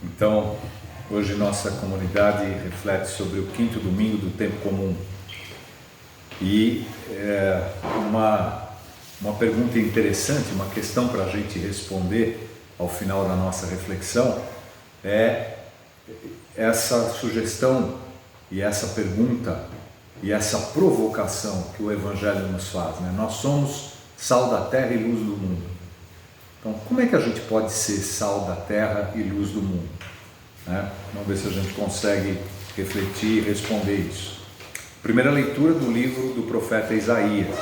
Então, hoje nossa comunidade reflete sobre o quinto domingo do tempo comum. E uma pergunta interessante, uma questão para a gente responder ao final da nossa reflexão é essa sugestão e essa pergunta e essa provocação que o Evangelho nos faz, né? Nós somos sal da terra e luz do mundo. Então, como é que a gente pode ser sal da terra e luz do mundo? Né? Vamos ver se a gente consegue refletir e responder isso. Primeira leitura do livro do profeta Isaías,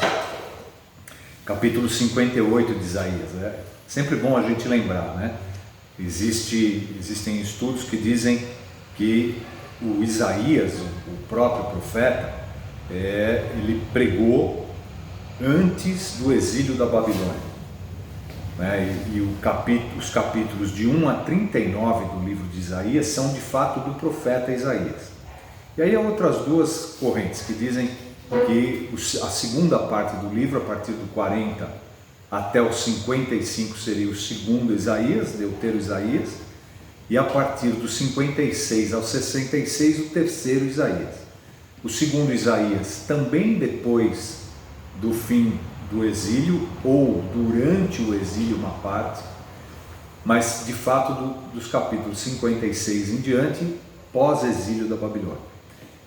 capítulo 58 de Isaías. É sempre bom a gente lembrar, né? Existem estudos que dizem que o Isaías, o próprio profeta, ele pregou antes do exílio da Babilônia. E os capítulos de 1 a 39 do livro de Isaías são de fato do profeta Isaías. E aí há outras duas correntes que dizem que a segunda parte do livro, a partir do 40 até o 55, seria o segundo Isaías, Deutero Isaías, e a partir do 56 ao 66 o terceiro Isaías. O segundo Isaías também depois do fim do exílio, ou durante o exílio uma parte, mas de fato dos capítulos 56 em diante, pós-exílio da Babilônia.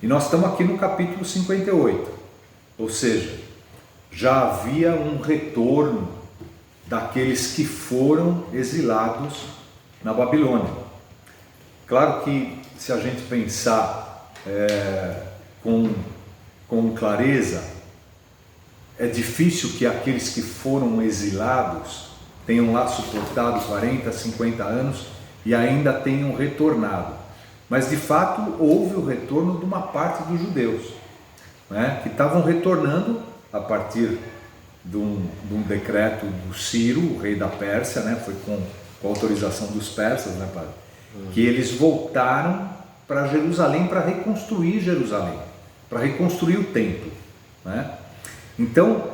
E nós estamos aqui no capítulo 58, ou seja, já havia um retorno daqueles que foram exilados na Babilônia. Claro que se a gente pensar com clareza, é difícil que aqueles que foram exilados tenham lá suportado 40, 50 anos e ainda tenham retornado. Mas de fato houve o retorno de uma parte dos judeus, né, que estavam retornando a partir de um decreto do Ciro, o rei da Pérsia, né, foi com autorização dos persas, né, padre? Que eles voltaram para Jerusalém para reconstruir Jerusalém, para reconstruir o templo, né? Então,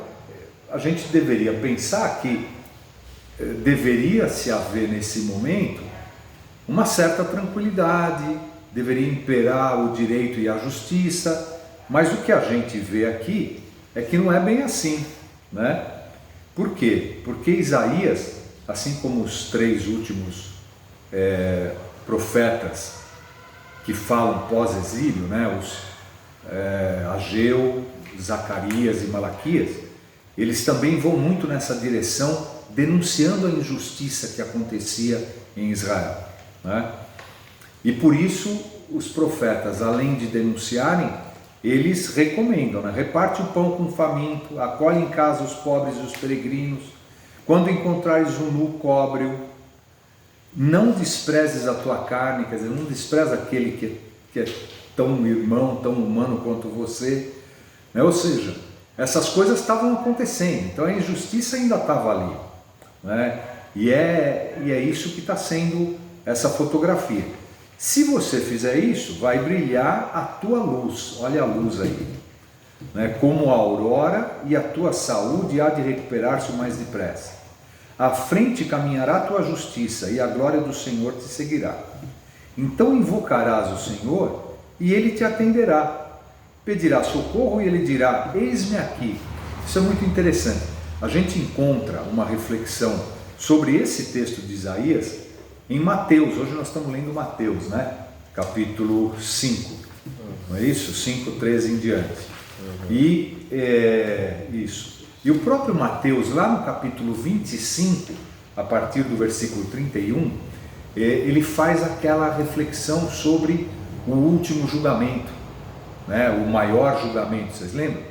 a gente deveria pensar que deveria se haver nesse momento uma certa tranquilidade, deveria imperar o direito e a justiça, mas o que a gente vê aqui é que não é bem assim, né? Por quê? Porque Isaías, assim como os três últimos profetas que falam pós-exílio, né? Ageu, Zacarias e Malaquias, eles também vão muito nessa direção, denunciando a injustiça que acontecia em Israel, né? E por isso os profetas, além de denunciarem, eles recomendam, né? Reparte o pão com o faminto, acolhe em casa os pobres e os peregrinos, quando encontrares um nu, cobre-o, não desprezes a tua carne, quer dizer, não despreza aquele que é tão irmão, tão humano quanto você, né? Ou seja, essas coisas estavam acontecendo, então a injustiça ainda estava ali, né? E é isso que está sendo essa fotografia. Se você fizer isso, vai brilhar a tua luz, olha a luz aí, né? Como a aurora, e a tua saúde há de recuperar-se o mais depressa. À frente caminhará a tua justiça, e a glória do Senhor te seguirá. Então invocarás o Senhor, e Ele te atenderá. Pedirá socorro, e Ele dirá: eis-me aqui. Isso é muito interessante. A gente encontra uma reflexão sobre esse texto de Isaías em Mateus. Hoje nós estamos lendo Mateus, né? Capítulo 5, não é isso? 5, 13 em diante. E isso. E o próprio Mateus, lá no capítulo 25, a partir do versículo 31, ele faz aquela reflexão sobre o último julgamento, né? O maior julgamento, vocês lembram?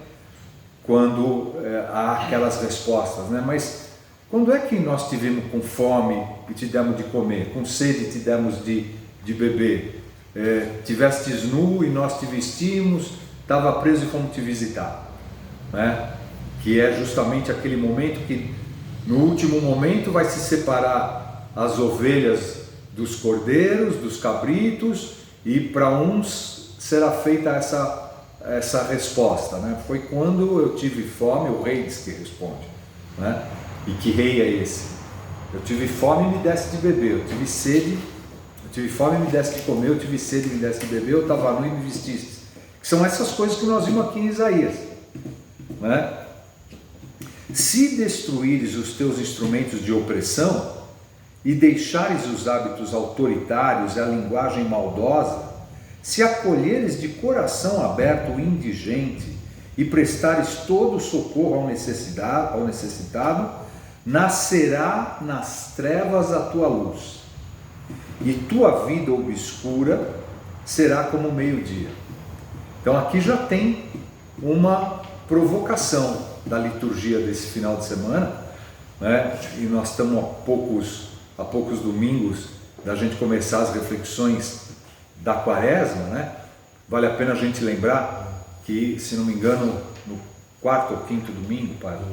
Quando há aquelas respostas, né? Mas quando é que nós tivemos com fome e te demos de comer, com sede e te demos de beber? Tivestes nu e nós te vestimos, estava preso e fomos te visitar, né? Que é justamente aquele momento que no último momento vai se separar as ovelhas dos cordeiros, dos cabritos, e para uns será feita essa resposta, né? Foi quando eu tive fome, o rei diz que responde, né? E que rei é esse? Eu tive fome e me desse de beber, eu tive sede Eu tive fome e me deste de comer, eu tive sede e me deste de beber, eu estava nu e me vestiste. Que são essas coisas que nós vimos aqui em Isaías, né? Se destruíres os teus instrumentos de opressão e deixares os hábitos autoritários e a linguagem maldosa, se acolheres de coração aberto o indigente e prestares todo o socorro ao necessitado, nascerá nas trevas a tua luz, e tua vida obscura será como o meio-dia. Então aqui já tem uma provocação da liturgia desse final de semana, né? E nós estamos a poucos domingos da gente começar as reflexões da Quaresma, né? Vale a pena a gente lembrar que, se não me engano, no 4º ou 5º domingo, Padre,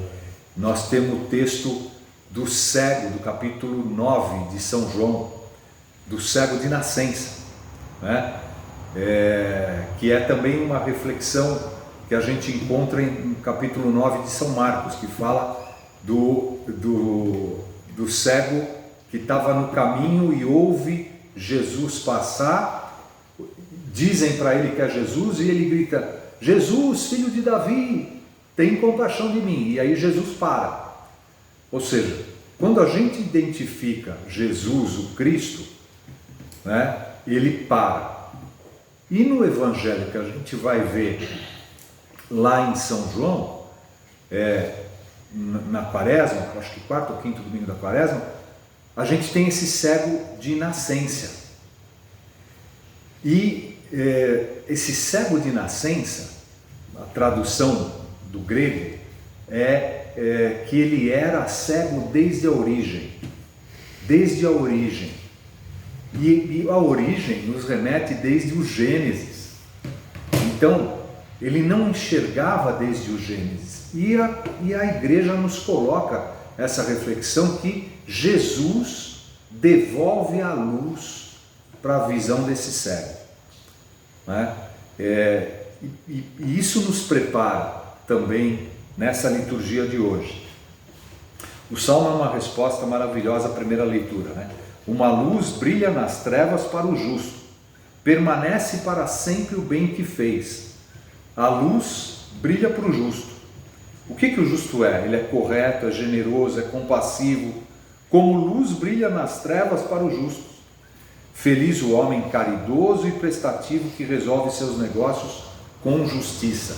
nós temos o texto do cego, do capítulo 9 de São João, do cego de nascença, né? Que é também uma reflexão que a gente encontra no capítulo 9 de São Marcos, que fala do cego que estava no caminho e ouve Jesus passar, dizem para ele que é Jesus, e ele grita: Jesus, filho de Davi, tem compaixão de mim. E aí Jesus para. Ou seja, quando a gente identifica Jesus, o Cristo, né, ele para. E no Evangelho que a gente vai ver lá em São João, na Quaresma, acho que 4º ou 5º domingo da Quaresma, a gente tem esse cego de nascença. E esse cego de nascença, a tradução do grego é que ele era cego desde a origem. Desde a origem. E a origem nos remete desde o Gênesis. Então, ele não enxergava desde o Gênesis. E a igreja nos coloca essa reflexão que Jesus devolve a luz para a visão desse cego, né? E isso nos prepara também nessa liturgia de hoje. O Salmo é uma resposta maravilhosa à primeira leitura, né? Uma luz brilha nas trevas para o justo, permanece para sempre o bem que fez. A luz brilha para o justo. O que o justo é? Ele é correto, é generoso, é compassivo, como luz brilha nas trevas para os justos. Feliz o homem caridoso e prestativo que resolve seus negócios com justiça.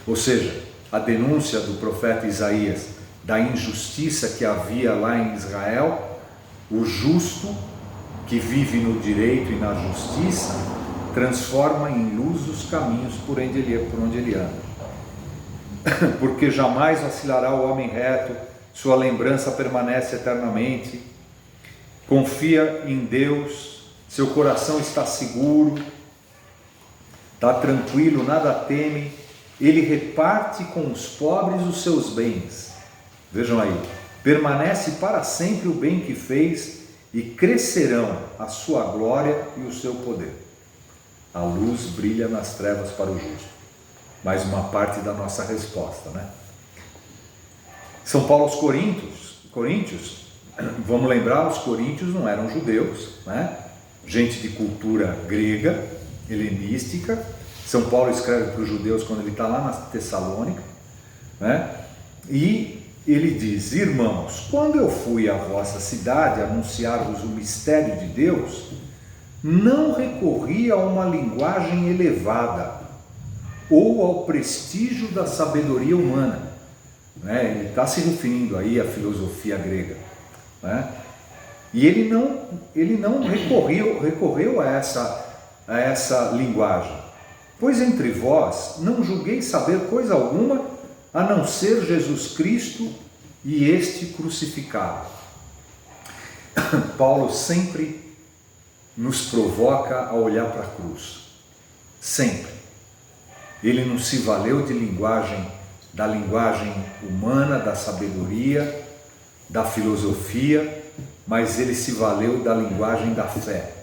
Ou seja, a denúncia do profeta Isaías da injustiça que havia lá em Israel, o justo que vive no direito e na justiça transforma em luz os caminhos por onde ele anda. Porque jamais vacilará o homem reto, sua lembrança permanece eternamente. Confia em Deus, seu coração está seguro, está tranquilo, nada teme. Ele reparte com os pobres os seus bens. Vejam aí, permanece para sempre o bem que fez e crescerão a sua glória e o seu poder. A luz brilha nas trevas para o justo. Mais uma parte da nossa resposta, né? São Paulo aos Coríntios, vamos lembrar, os coríntios não eram judeus, né? Gente de cultura grega, helenística. São Paulo escreve para os judeus quando ele está lá na Tessalônica, né? E ele diz: irmãos, quando eu fui à vossa cidade anunciar-vos o mistério de Deus, não recorri a uma linguagem elevada ou ao prestígio da sabedoria humana, né? Ele está se referindo aí à filosofia grega, né? E ele não recorreu a essa linguagem. Pois entre vós não julguei saber coisa alguma a não ser Jesus Cristo e este crucificado. Paulo sempre nos provoca a olhar para a cruz. Sempre. Ele não se valeu da linguagem humana, da sabedoria, da filosofia, mas ele se valeu da linguagem da fé.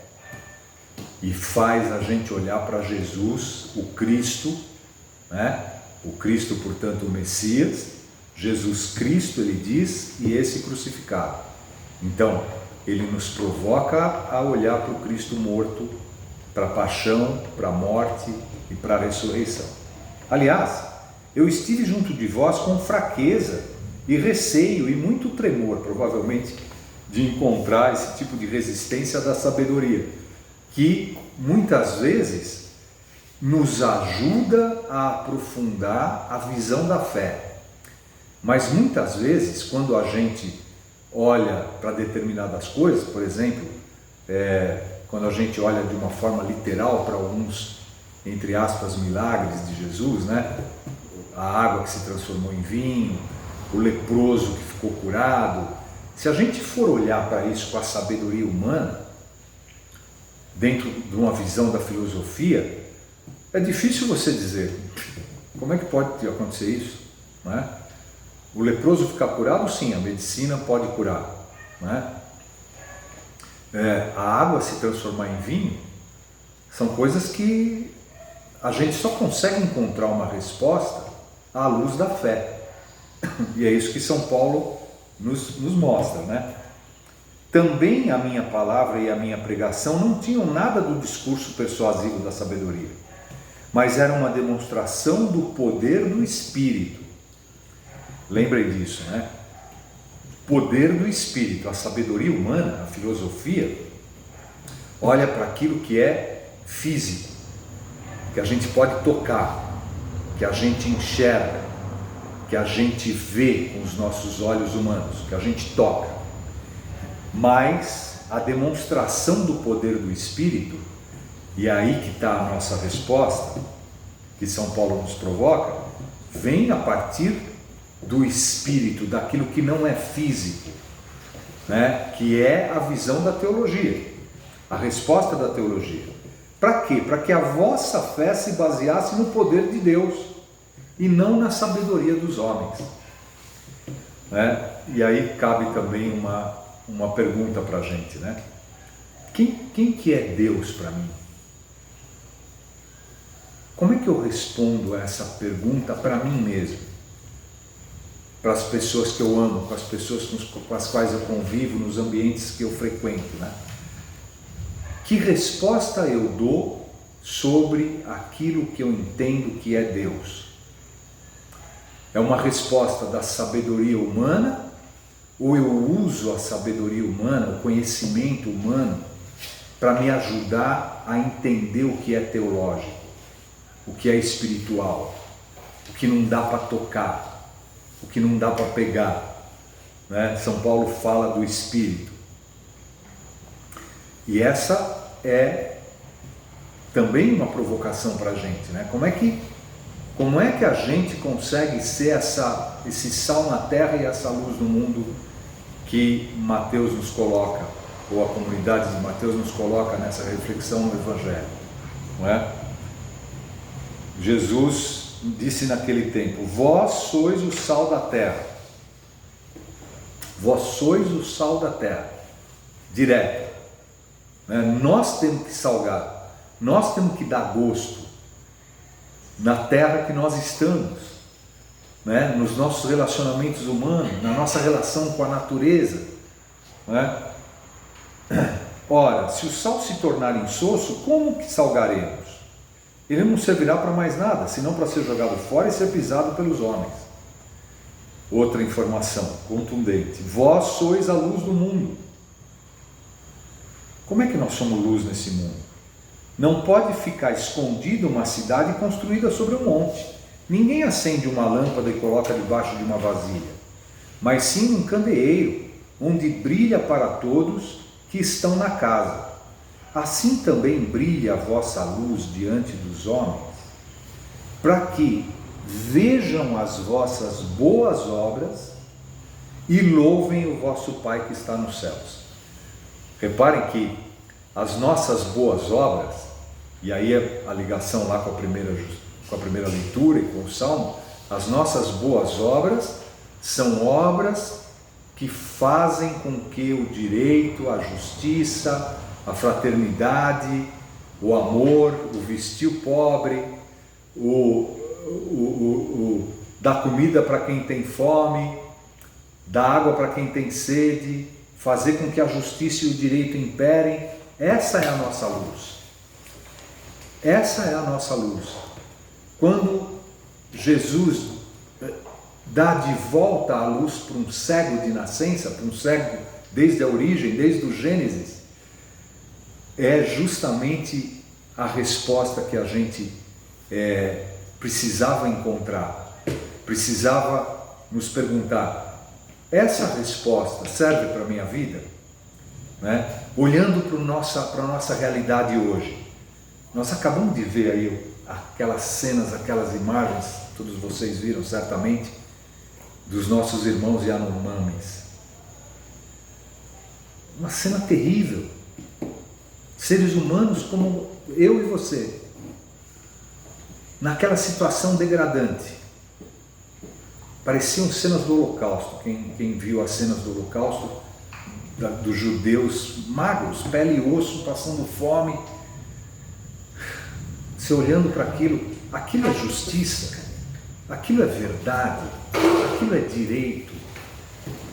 E faz a gente olhar para Jesus, o Cristo, né? O Cristo, portanto, o Messias, Jesus Cristo, ele diz, e esse crucificado. Então, ele nos provoca a olhar para o Cristo morto, para a paixão, para a morte e para a ressurreição. Aliás, eu estive junto de vós com fraqueza e receio e muito tremor, provavelmente, de encontrar esse tipo de resistência da sabedoria, que muitas vezes nos ajuda a aprofundar a visão da fé. Mas muitas vezes, quando a gente olha para determinadas coisas, por exemplo, quando a gente olha de uma forma literal para alguns, entre aspas, milagres de Jesus, né? A água que se transformou em vinho, o leproso que ficou curado. Se a gente for olhar para isso com a sabedoria humana, dentro de uma visão da filosofia, é difícil você dizer como é que pode acontecer isso, não é? O leproso ficar curado, sim, a medicina pode curar, não é? A água se transformar em vinho, são coisas que a gente só consegue encontrar uma resposta à luz da fé. E é isso que São Paulo nos mostra, né? Também a minha palavra e a minha pregação não tinham nada do discurso persuasivo da sabedoria, mas era uma demonstração do poder do Espírito. Lembrem disso, né? Poder do Espírito. A sabedoria humana, a filosofia, olha para aquilo que é físico, que a gente pode tocar, que a gente enxerga, que a gente vê com os nossos olhos humanos, que a gente toca. Mas a demonstração do poder do Espírito, e é aí que está a nossa resposta, que São Paulo nos provoca, vem a partir do Espírito, daquilo que não é físico, né? Que é a visão da teologia, a resposta da teologia. Para quê? Para que a vossa fé se baseasse no poder de Deus e não na sabedoria dos homens, né? E aí cabe também uma pergunta para a gente, né? Quem que é Deus para mim? Como é que eu respondo a essa pergunta para mim mesmo? Para as pessoas que eu amo, com as pessoas com as quais eu convivo, nos ambientes que eu frequento, né? Que resposta eu dou sobre aquilo que eu entendo que é Deus? É uma resposta da sabedoria humana, ou eu uso a sabedoria humana, o conhecimento humano, para me ajudar a entender o que é teológico, o que é espiritual, o que não dá para tocar, o que não dá para pegar, né? São Paulo fala do Espírito. E essa é também uma provocação para a gente, né? Como é que a gente consegue ser esse sal na terra e essa luz no mundo que Mateus nos coloca, ou a comunidade de Mateus nos coloca nessa reflexão no Evangelho, não é? Jesus disse naquele tempo: vós sois o sal da terra. Vós sois o sal da terra. Direto, né? Nós temos que salgar, nós temos que dar gosto na terra que nós estamos, né? Nos nossos relacionamentos humanos, na nossa relação com a natureza, né? Ora, se o sal se tornar insosso, como que salgaremos? Ele não servirá para mais nada, senão para ser jogado fora e ser pisado pelos homens. Outra informação contundente: vós sois a luz do mundo. Como é que nós somos luz nesse mundo? Não pode ficar escondida uma cidade construída sobre um monte. Ninguém acende uma lâmpada e coloca debaixo de uma vasilha, mas sim um candeeiro, onde brilha para todos que estão na casa. Assim também brilha a vossa luz diante dos homens, para que vejam as vossas boas obras e louvem o vosso Pai que está nos céus. Reparem que as nossas boas obras, e aí é a ligação lá com a primeira leitura e com o Salmo, as nossas boas obras são obras que fazem com que o direito, a justiça, a fraternidade, o amor, o vestir o pobre, dar comida para quem tem fome, dar água para quem tem sede, fazer com que a justiça e o direito imperem. Essa é a nossa luz. Essa é a nossa luz. Quando Jesus dá de volta a luz para um cego de nascença, para um cego desde a origem, desde o Gênesis, é justamente a resposta que a gente precisava encontrar, precisava nos perguntar: essa resposta serve para a minha vida? Né? Olhando para a nossa realidade hoje, nós acabamos de ver aí aquelas cenas, aquelas imagens, todos vocês viram certamente, dos nossos irmãos Yanomamis. Uma cena terrível. Seres humanos como eu e você, naquela situação degradante. Pareciam cenas do Holocausto. Quem viu as cenas do Holocausto, dos judeus magros, pele e osso, passando fome, se olhando para aquilo é justiça, aquilo é verdade, aquilo é direito,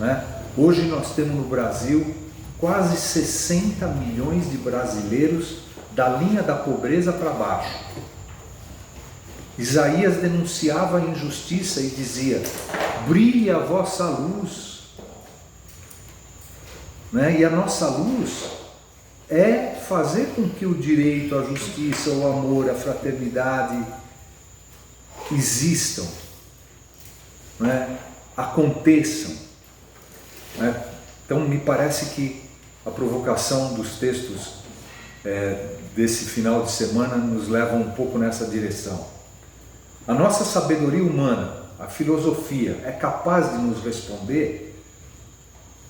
né? Hoje nós temos no Brasil quase 60 milhões de brasileiros da linha da pobreza para baixo. Isaías denunciava a injustiça e dizia: brilhe a vossa luz, né? E a nossa luz é fazer com que o direito, a justiça, o amor, a fraternidade existam, né? Aconteçam, né? Então me parece que a provocação dos textos desse final de semana nos leva um pouco nessa direção. A nossa sabedoria humana, a filosofia, é capaz de nos responder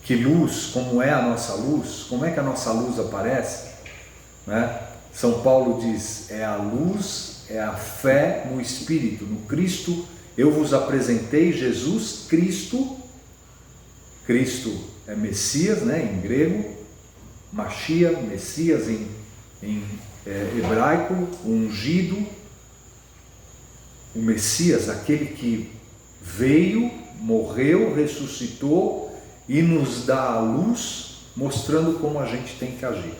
que luz, como é a nossa luz, como é que a nossa luz aparece, né? São Paulo diz: é a luz, é a fé no Espírito, no Cristo. Eu vos apresentei Jesus Cristo. Cristo é Messias, né, em grego, Mashiach, Messias em hebraico, ungido, o Messias, aquele que veio, morreu, ressuscitou e nos dá a luz, mostrando como a gente tem que agir.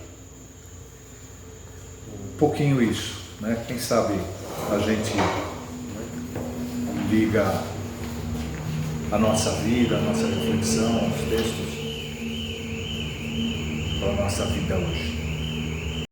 Um pouquinho isso, né? Quem sabe a gente liga a nossa vida, a nossa reflexão, os textos para a nossa vida hoje.